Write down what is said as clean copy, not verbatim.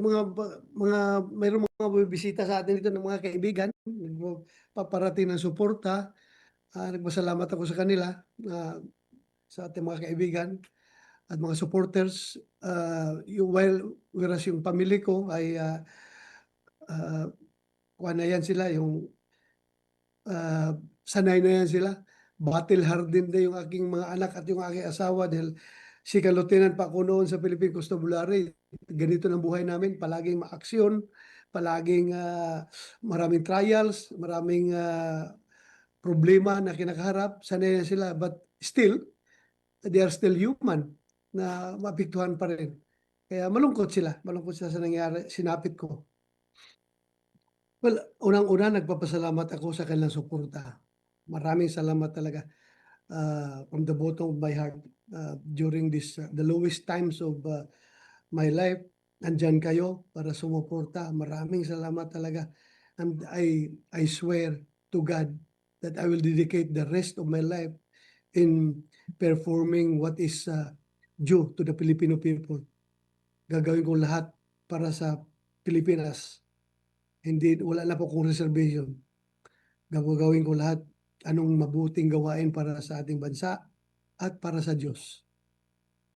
mayroong mga bumibisita sa atin dito ng mga kaibigan, paparating ng suporta. Nagpasalamat ako sa kanila, sa ating mga kaibigan at mga supporters. Whereas yung pamilya ko ay kuha na yan sila, sanay na yan sila. Battle hardened na yung aking mga anak at yung aking asawa dahil si Lieutenant pa ako noon sa Philippine Constabulary. Ganito ng buhay namin, palaging maaksyon, palaging maraming trials, maraming problema na kinakaharap. Sanay na sila, but still, they are still human na maapektuhan pa rin. Kaya malungkot sila sa nangyari, sinapit ko. Well, unang-una nagpapasalamat ako sa kanilang suporta. Maraming salamat talaga from the bottom of my heart during the lowest times of my life. Andyan kayo para sumuporta. Maraming salamat talaga. And I swear to God that I will dedicate the rest of my life in performing what is due to the Filipino people. Gagawin ko lahat para sa Pilipinas. Hindi, wala na po kong reservation. Gagawin ko lahat anong mabuting gawain para sa ating bansa at para sa Diyos.